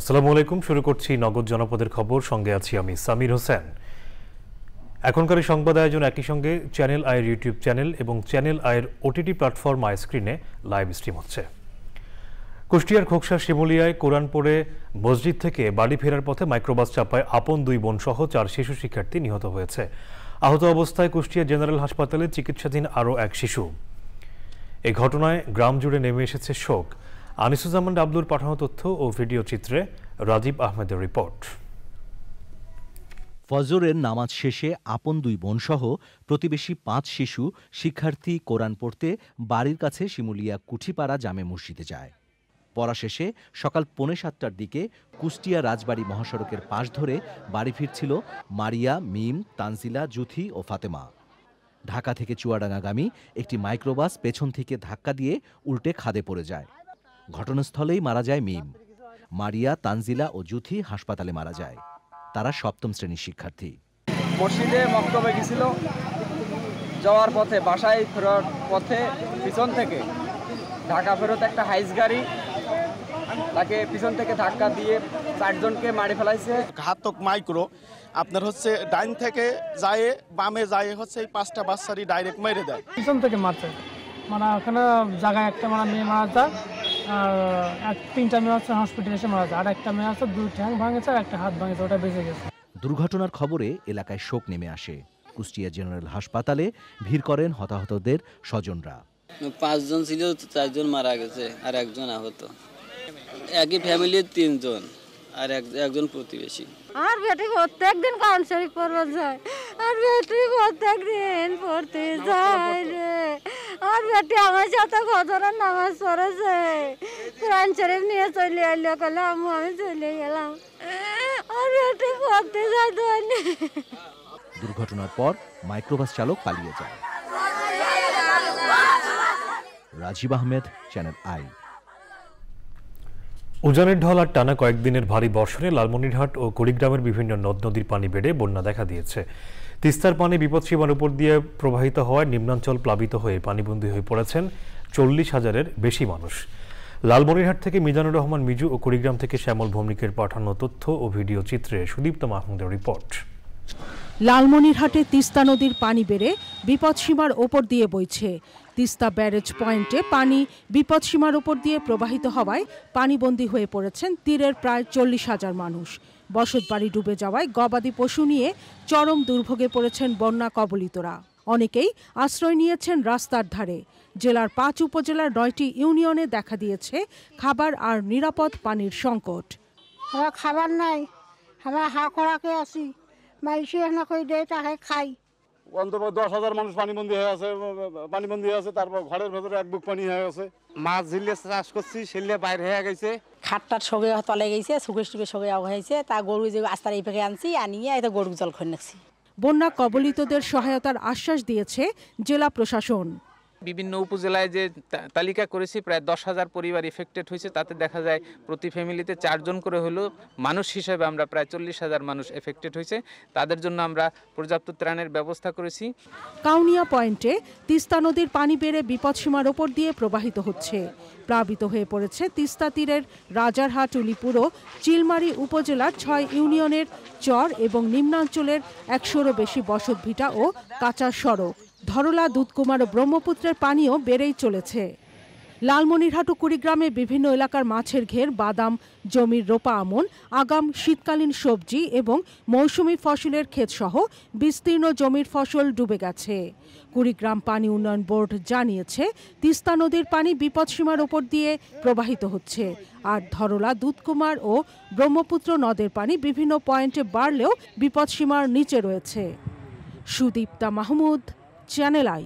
আসসালামু আলাইকুম। শুরু করছি নগদ জনপদের খবর, সঙ্গে আছি আমি সামির হোসেন। এখনকার সংবাদ আয়োজন একই সঙ্গে চ্যানেল আইয়ের ইউটিউব চ্যানেল এবং চ্যানেল আইয়ের ওটিটি প্ল্যাটফর্ম আই স্ক্রিনে লাইভ স্ট্রিম হচ্ছে। কুষ্টিয়ার খোকসা শিমুলিয়ায় কোরআন পড়ে মসজিদ থেকে বাড়ি ফেরার পথে মাইক্রোবাস চাপায় আপন 2 বোন সহ 4 শিশু শিক্ষার্থী নিহত হয়েছে। আহত অবস্থায় কুষ্টিয়া জেনারেল হাসপাতালে চিকিৎসাধীন আরও এক শিশু। এই ঘটনায় গ্রাম জুড়ে নেমে এসেছে শোক। আনিসুজ্জামান ডাবলুর পাঠানো তথ্য ও ভিডিও চিত্রে রাজীব আহমেদের রিপোর্ট। ফজরের নামাজ শেষে আপন 2 বোনসহ প্রতিবেশী 5 শিশু শিক্ষার্থী কোরআন পড়তে বাড়ির কাছে শিমুলিয়া কুঠিপাড়া জামে মসজিদে যায়। পড়া শেষে সকাল 6:45টার দিকে কুষ্টিয়া রাজবাড়ী মহাসড়কের পাশ ধরে বাড়ি ফিরছিল মারিয়া, মিম, তানজিলা, জুথি ও ফাতেমা। ঢাকা থেকে চুয়াডাঙ্গাগামী একটি মাইক্রোবাস পেছন থেকে ধাক্কা দিয়ে উল্টে খাদে পড়ে যায়। ঘটনাস্থলেই মারা যায় মিম। মারিয়া, তানজিলা ও জুথি হাসপাতালে মারা যায়। তারা 7ম শ্রেণীর শিক্ষার্থী। মসজিদে মক্তবে গেছিল, যাওয়ার পথে বাসায় ফেরার পথে পিছন থেকে ঢাকা ফেরত একটা হাইস গাড়ি তাকে পিছন থেকে ধাক্কা দিয়ে 4 জনকে মারি ফেলাইছে। ঘাতক মাইক্রো আপনার হচ্ছে ডাইন থেকে যায় বামে যায় হচ্ছে এই 5টা বাচ্চারই ডাইরেক্ট মেরে দেয়। পিছন থেকে মারছে, মানে ওখানে জায়গায় একটা মেয়ে মারা যায়, আর 3টা মেয়ে হচ্ছে হসপিটালে এসে মারা যায়, আর একটা মেয়ে আছে 2 ঠ্যাং ভাঙেছে আর একটা হাত ভাঙেছে, ওটা বেঁচে গেছে। দুর্ঘটনার খবরে এলাকায় শোক নেমে আসে। কুষ্টিয়া জেনারেল হাসপাতালে ভিড় করেন হতাহতদের স্বজনরা। 5 জন ছিল, 4 জন মারা গেছে আর 1 জন আহত। একই ফ্যামিলির 3 জন আর একজন প্রতিবেশী। আর বেটি প্রত্যেক দিন কোরআন শরীফ পড়তে যায়, আর বেটি প্রত্যেক দিন পড়তে যায় রে। আর বেটি আমার সাথে ফজরের নামাজ পড়েছে, কোরআন শরীফ নিয়ে চলে এলো, কলে আমি চলে গেলাম। আর বেটি পড়তে যায় দোয়ানি। দুর্ঘটনার পর মাইক্রোবাস চালক পালিয়ে যায়। Rajib Ahmed, Channel i. উজানের ঢল আর টানা কয়েকদিনের ভারী বর্ষণে লালমনিরহাট ও কুড়িগ্রামের বিভিন্ন নদ নদীর পানি বেড়ে বন্যা দেখা দিয়েছে। তিস্তার পানি বিপদসীমার উপর দিয়ে প্রবাহিত হওয়ায় নিম্নাঞ্চল প্লাবিত হয়ে পানিবন্দী হয়ে পড়েছেন 40,000-এর বেশি মানুষ। লালমনিরহাট থেকে মিজানুর রহমান মিজু ও কুড়িগ্রাম থেকে শ্যামল ভৌমিকের পাঠানো তথ্য ও ভিডিও চিত্রে সুদীপ্ত মাহমুদের রিপোর্ট। লালমনিরহাটে তিস্তা নদীর পানি বেড়ে বিপদসীমার ওপর দিয়ে বইছে। তিস্তা ব্যারেজ পয়েন্টে পানি বিপদসীমার ওপর দিয়ে প্রবাহিত হওয়ায় পানিবন্দী হয়ে পড়েছেন তীরের প্রায় 40,000 মানুষ। বসতবাড়ি ডুবে যাওয়ায় গবাদি পশু নিয়ে চরম দুর্ভোগে পড়েছেন বন্যা কবলিতরা। অনেকেই আশ্রয় নিয়েছেন রাস্তার ধারে। জেলার 5 উপজেলার 9টি ইউনিয়নে দেখা দিয়েছে খাবার আর নিরাপদ পানির সংকট। খাবার নাই, আমরা হা খোরাকে আছি, মাইসে না কই দেয় তাকে খাই। অন্তত 10,000 মানুষ পানিবন্দী হয়ে আছে। তারপর ঘরের ভেতরে 1 বুক পানি হয়ে গেছে। মাছ ঝিলে চাষ করছি, ছেলে বাইরে হয়ে গেছে। খাটটার সঙ্গে তলে গেছে, সুকেশ টুকের সঙ্গে হয়েছে। তা গরু যে আস্তার এই পেকে আনছি, আনিয়ে এত গরু জল খয়ে নাকছি। বন্যা কবলিতদের সহায়তার আশ্বাস দিয়েছে জেলা প্রশাসন। বিভিন্ন উপজেলায় যে তালিকা করেছি, প্রায় 10,000 পরিবার এফেক্টেড হয়েছে। তাতে দেখা যায় প্রতি ফ্যামিলিতে 4 জন করে হলেও মানুষ হিসেবে আমরা প্রায় 40,000 মানুষ এফেক্টেড হয়েছে। তাদের জন্য আমরা পর্যাপ্ত ত্রাণের ব্যবস্থা করেছি। কাউনিয়া পয়েন্টে তিস্তা নদীর পানি বেড়ে বিপদসীমার ওপর দিয়ে প্রবাহিত হচ্ছে। প্লাবিত হয়ে পড়েছে তিস্তা তীরের রাজারহাট, উলিপুর ও চিলমারি উপজেলার 6 ইউনিয়নের চর এবং নিম্নাঞ্চলের 100-এরও বেশি বসতভিটা ও কাঁচা সড়ক। ধরলা, দুধকুমার ও ব্রহ্মপুত্রের পানিও বেড়েই চলেছে। লালমনিরহাট ও কুড়িগ্রামে বিভিন্ন এলাকার মাছের ঘের, বাদাম জমির রোপা আমন, আগাম শীতকালীন সবজি এবং মৌসুমি ফসলের ক্ষেতসহ বিস্তীর্ণ জমির ফসল ডুবে গেছে। কুড়িগ্রাম পানি উন্নয়ন বোর্ড জানিয়েছে, তিস্তা নদীর পানি বিপদসীমার ওপর দিয়ে প্রবাহিত হচ্ছে। আর ধরলা, দুধকুমার ও ব্রহ্মপুত্র নদের পানি বিভিন্ন পয়েন্টে বাড়লেও বিপদসীমার নিচে রয়েছে। Sudipta Mahmud, Channel i.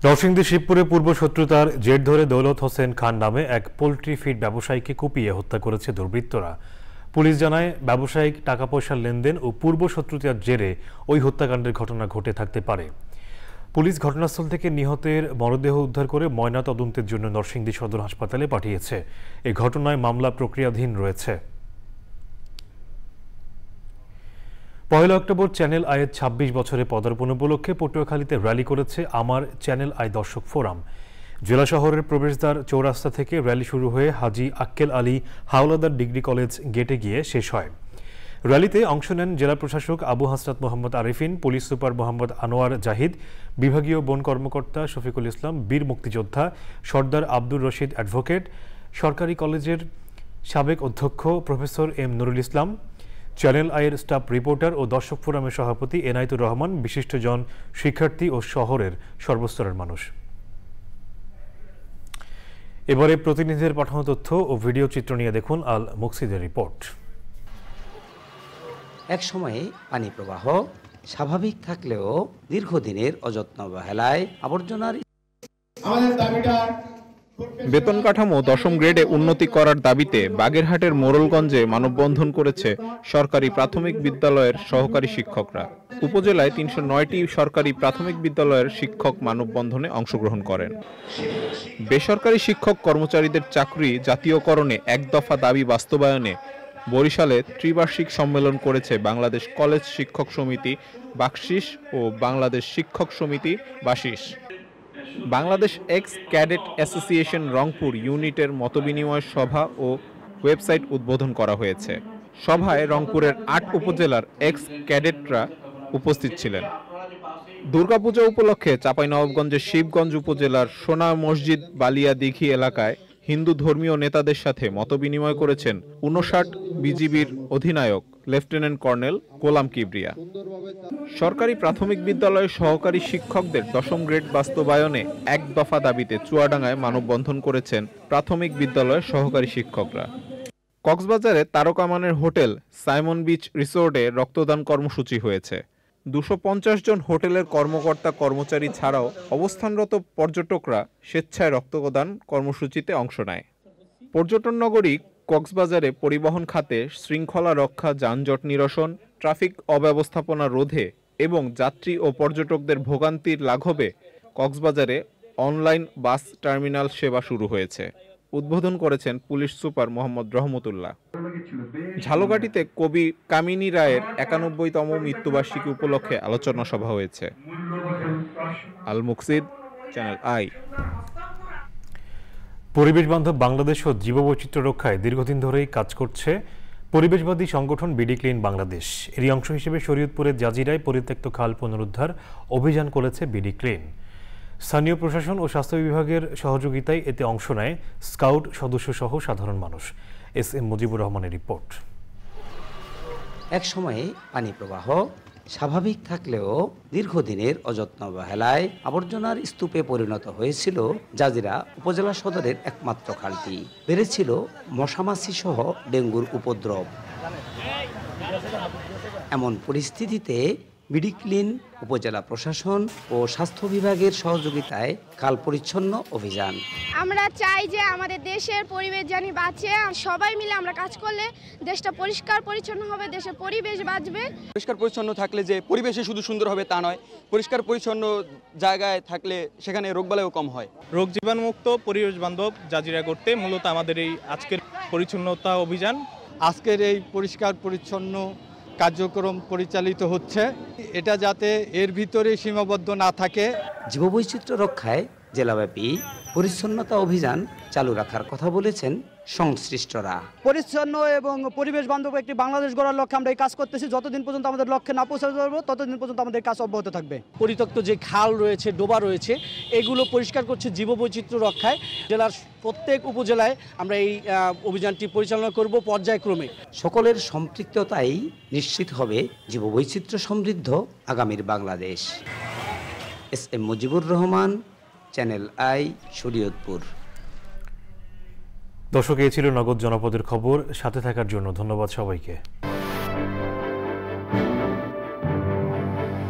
নরসিংদী শিবপুরে পূর্ব শত্রুতার জের ধরে দৌলত হোসেন খান নামে এক পোল্ট্রি ফিড ব্যবসায়ীকে কুপিয়ে হত্যা করেছে দুর্বৃত্তরা। পুলিশ জানায়, ব্যবসায়িক টাকা পয়সার লেনদেন ও পূর্ব শত্রুতার জেরে ওই হত্যাকাণ্ডের ঘটনা ঘটে থাকতে পারে। পুলিশ ঘটনাস্থল থেকে নিহতের মরদেহ উদ্ধার করে ময়না তদন্তের জন্য নরসিংদী সদর হাসপাতালে পাঠিয়েছে। এই ঘটনায় মামলা প্রক্রিয়াধীন রয়েছে। 1 অক্টোবর চ্যানেল আইয়ের 26 বছরে পদার্পণ উপলক্ষে পটুয়াখালীতে র্যালি করেছে আমার চ্যানেল আই দর্শক ফোরাম। জেলা শহরের প্রবেশদ্বার চৌরাস্তা থেকে র্যালি শুরু হয়ে হাজী আক্কেল আলী হাওলাদার ডিগ্রি কলেজ গেটে গিয়ে শেষ হয়। র্যালিতে অংশ নেন জেলা প্রশাসক আবু হাসনাত মোহাম্মদ আরিফিন, পুলিশ সুপার মোহাম্মদ আনোয়ার জাহিদ, বিভাগীয় বন কর্মকর্তা শফিকুল ইসলাম, বীর মুক্তিযোদ্ধা সর্দার আব্দুর রশিদ অ্যাডভোকেট, সরকারি কলেজের সাবেক অধ্যক্ষ professor M Nurul Islam, channel আইয়ের স্টাফ রিপোর্টার ও দর্শক ফোরামের সভাপতি এনায়েতুর রহমান, বিশিষ্টজন, শিক্ষার্থী ও শহরের সর্বস্তরের মানুষ। এবারে প্রতিনিধিদের পাঠানো তথ্য ও ভিডিও চিত্র নিয়ে দেখুন আল মুকসিদের রিপোর্ট। এক সময়ে পানি প্রবাহ স্বাভাবিক থাকলেও দীর্ঘদিনের অযত্ন অবহেলায় আবর্জনার বেতন কাঠামো 10ম গ্রেডে উন্নতি করার দাবিতে বাগেরহাটের মোড়লগঞ্জে মানববন্ধন করেছে সরকারি প্রাথমিক বিদ্যালয়ের সহকারী শিক্ষকরা। উপজেলায় 309টি সরকারি প্রাথমিক বিদ্যালয়ের শিক্ষক মানববন্ধনে অংশগ্রহণ করেন। বেসরকারি শিক্ষক কর্মচারীদের চাকরি জাতীয়করণে এক দফা দাবি বাস্তবায়নে বরিশালে ত্রিবার্ষিক সম্মেলন করেছে বাংলাদেশ কলেজ শিক্ষক সমিতি বাকশিস ও বাংলাদেশ শিক্ষক সমিতি বাশিস। Bangladesh ex cadet association Rangpur ইউনিটের মতবিনিময় সভা ও ওয়েবসাইট উদ্বোধন করা হয়েছে। সভায় রংপুরের 8 উপজেলার এক্স ক্যাডেটরা উপস্থিত ছিলেন। দুর্গাপূজা উপলক্ষে চাঁপাইনবাবগঞ্জের শিবগঞ্জ উপজেলার সোনা মসজিদ বালিয়া দিঘি এলাকায় হিন্দু ধর্মীয় নেতাদের সাথে মতবিনিময় করেছেন 59 বিজিবির অধিনায়ক লেফটেন্যান্ট কর্নেল গোলাম কিবরিয়া। সরকারি প্রাথমিক বিদ্যালয়ের সহকারী শিক্ষকদের 10ম গ্রেড বাস্তবায়নে এক দফা দাবিতে চুয়াডাঙ্গায় মানববন্ধন করেছেন প্রাথমিক বিদ্যালয়ের সহকারী শিক্ষকরা। কক্সবাজারে তারকামানের হোটেল সাইমন বিচ রিসোর্টে রক্তদান কর্মসূচি হয়েছে। 250 জন হোটেলের কর্মকর্তা কর্মচারী ছাড়াও অবস্থানরত পর্যটকরা স্বেচ্ছায় রক্তদান কর্মসূচিতে অংশ নেয়। পর্যটন নগরী কক্সবাজারে পরিবহন খাতে শৃঙ্খলা রক্ষা, যানজট নিরসন, ট্রাফিক অব্যবস্থাপনা রোধে এবং যাত্রী ও পর্যটকদের ভোগান্তির লাঘবে কক্সবাজারে অনলাইন বাস টার্মিনাল সেবা শুরু হয়েছে। উদ্বোধন করেছেন পুলিশ সুপার মোহাম্মদ রহমতুল্লাহ। ঝালকাঠিতে কবি কামিনী রায়ের 91তম মৃত্যুবার্ষিকী উপলক্ষে আলোচনা সভা হয়েছে। আল মুকসিদ, চ্যানেল আই। পরিবেশ বান্ধব বাংলাদেশ ও জীববৈচিত্র্য রক্ষায় দীর্ঘদিন ধরেই কাজ করছে পরিবেশবাদী সংগঠন বিডি ক্লিন বাংলাদেশ। এরই অংশ হিসেবে শরীয়তপুরের জাজিরায় পরিত্যক্ত খাল পুনরুদ্ধার অভিযান করেছে বিডি ক্লিন। স্থানীয় প্রশাসন ও স্বাস্থ্য বিভাগের সহযোগিতায় এতে অংশ নেয় স্কাউট সদস্য সহ সাধারণ মানুষ। এস এম মুজিবুর রহমানের রিপোর্ট। এক সময়ে পানি প্রবাহ স্বাভাবিক থাকলেও দীর্ঘদিনের অযত্ন অবহেলায় আবর্জনার স্তূপে পরিণত হয়েছিল জাজিরা উপজেলা সদরের একমাত্র খালটি। বেড়েছিল মশামাছি সহ ডেঙ্গুর উপদ্রব। এমন পরিস্থিতিতে বিডি ক্লিন উপজেলা প্রশাসন ও স্বাস্থ্য বিভাগের সহযোগিতায় খাল পরিচ্ছন্ন অভিযান। আমরা চাই যে আমাদের দেশের পরিবেশ জানি বাঁচে, সবাই মিলে আমরা কাজ করলে দেশটা পরিষ্কার পরিচ্ছন্ন হবে, দেশের পরিবেশ বাঁচবে। পরিষ্কার পরিচ্ছন্ন থাকলে যে পরিবেশে শুধু সুন্দর হবে তা নয়, পরিষ্কার পরিচ্ছন্ন জায়গায় থাকলে সেখানে রোগবালাইও কম হয়। রোগ জীবাণুমুক্ত পরিবেশ বান্ধব জাজিরা করতে মূলত আমাদের এই আজকের পরিচ্ছন্নতা অভিযান। আজকের এই পরিষ্কার পরিচ্ছন্ন কার্যক্রম পরিচালিত হচ্ছে, এটা যাতে এর ভিতরে সীমাবদ্ধ না থাকে। জীববৈচিত্র্য রক্ষায় জেলাব্যাপী পরিচ্ছন্নতা অভিযান চালু রাখার কথা বলেছেন সংশ্লিষ্টরা। পরিচ্ছন্ন এবং পরিবেশ বান্ধব একটি বাংলাদেশ গড়ার লক্ষ্যে আমরা এই কাজ করতেছি। যতদিন পর্যন্ত আমাদের লক্ষ্যে না পৌঁছাতে পারবো ততদিন পর্যন্ত আমাদের কাজ অব্যাহত থাকবে। পরিত্যক্ত যে খাল রয়েছে, ডোবা রয়েছে, এগুলো পরিষ্কার করছে জীববৈচিত্র্য রক্ষায়। জেলার প্রত্যেক উপজেলায় আমরা এই অভিযানটি পরিচালনা করব পর্যায়ক্রমে। সকলের সম্পৃক্ততাই নিশ্চিত হবে জীববৈচিত্র্য সমৃদ্ধ আগামীর Bangladesh. S M Mujibur Rahman, Channel I, Shariatpur. দর্শক, এই ছিল নগদ জনপদের খবর। সাথে থাকার জন্য ধন্যবাদ সবাইকে।